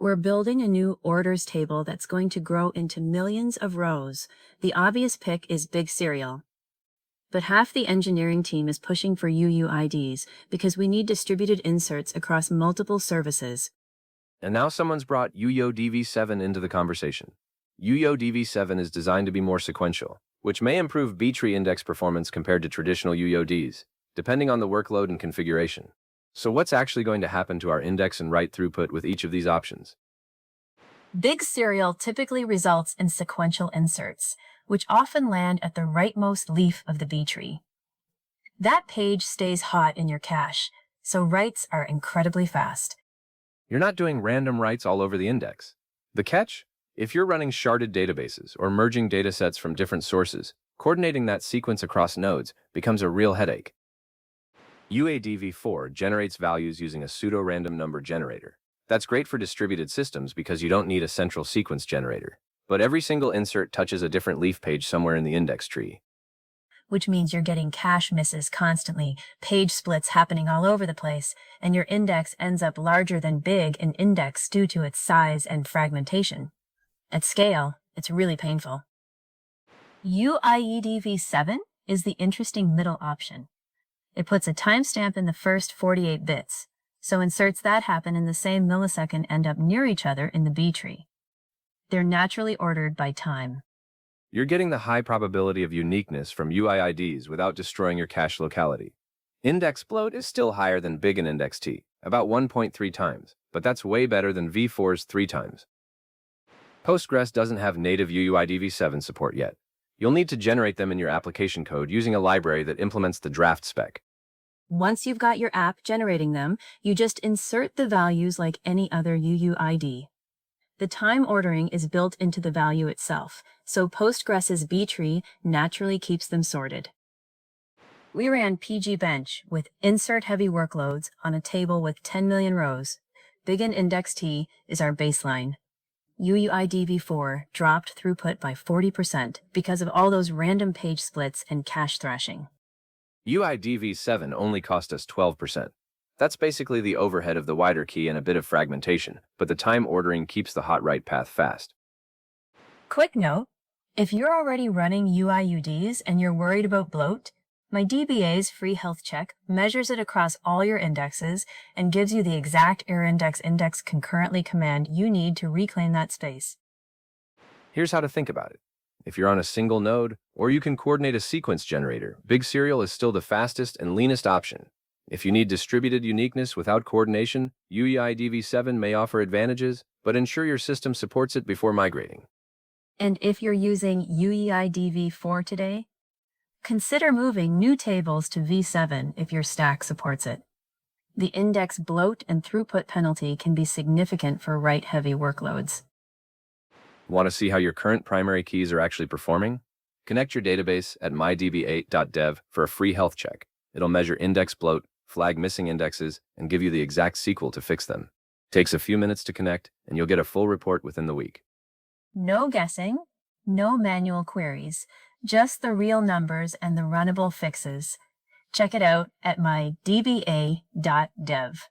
We're building a new orders table that's going to grow into millions of rows. The obvious pick is BIGSERIAL. But half the engineering team is pushing for UUIDs because we need distributed inserts across multiple services. And now someone's brought UUIDv7 into the conversation. UUIDv7 is designed to be more sequential, which may improve B-tree index performance compared to traditional UUIDs, depending on the workload and configuration. So what's actually going to happen to our index and write throughput with each of these options? BIGSERIAL typically results in sequential inserts, which often land at the rightmost leaf of the B tree. That page stays hot in your cache, so writes are incredibly fast. You're not doing random writes all over the index. The catch? If you're running sharded databases or merging datasets from different sources, coordinating that sequence across nodes becomes a real headache. UUIDv4 generates values using a pseudo-random number generator. That's great for distributed systems because you don't need a central sequence generator. But every single insert touches a different leaf page somewhere in the index tree. Which means you're getting cache misses constantly, page splits happening all over the place, and your index ends up larger than big in index due to its size and fragmentation. At scale, it's really painful. UUIDv7 is the interesting middle option. It puts a timestamp in the first 48 bits, so inserts that happen in the same millisecond end up near each other in the B tree. They're naturally ordered by time. You're getting the high probability of uniqueness from UUIDs without destroying your cache locality. Index bloat is still higher than BIGINT index T, about 1.3 times, but that's way better than V4's 3 times. Postgres doesn't have native UUIDv7 support yet. You'll need to generate them in your application code using a library that implements the draft spec. Once you've got your app generating them, you just insert the values like any other UUID. The time ordering is built into the value itself, so Postgres's B tree naturally keeps them sorted. We ran pgbench with insert-heavy workloads on a table with 10 million rows. BIGINT index T is our baseline. UUIDv4 dropped throughput by 40% because of all those random page splits and cache thrashing. UUIDv7 only cost us 12%. That's basically the overhead of the wider key and a bit of fragmentation, but the time ordering keeps the hot write path fast. Quick note, if you're already running UUIDs and you're worried about bloat, my DBA's free health check measures it across all your indexes and gives you the exact error index concurrently command you need to reclaim that space. Here's how to think about it. If you're on a single node, or you can coordinate a sequence generator, BIGSERIAL is still the fastest and leanest option. If you need distributed uniqueness without coordination, UUIDv7 may offer advantages, but ensure your system supports it before migrating. And if you're using UUIDv4 today, consider moving new tables to v7 if your stack supports it. The index bloat and throughput penalty can be significant for write-heavy workloads. Want to see how your current primary keys are actually performing? Connect your database at mydb8.dev for a free health check. It'll measure index bloat, flag missing indexes, and give you the exact SQL to fix them. Takes a few minutes to connect, and you'll get a full report within the week. No guessing, no manual queries, just the real numbers and the runnable fixes. Check it out at mydb8.dev.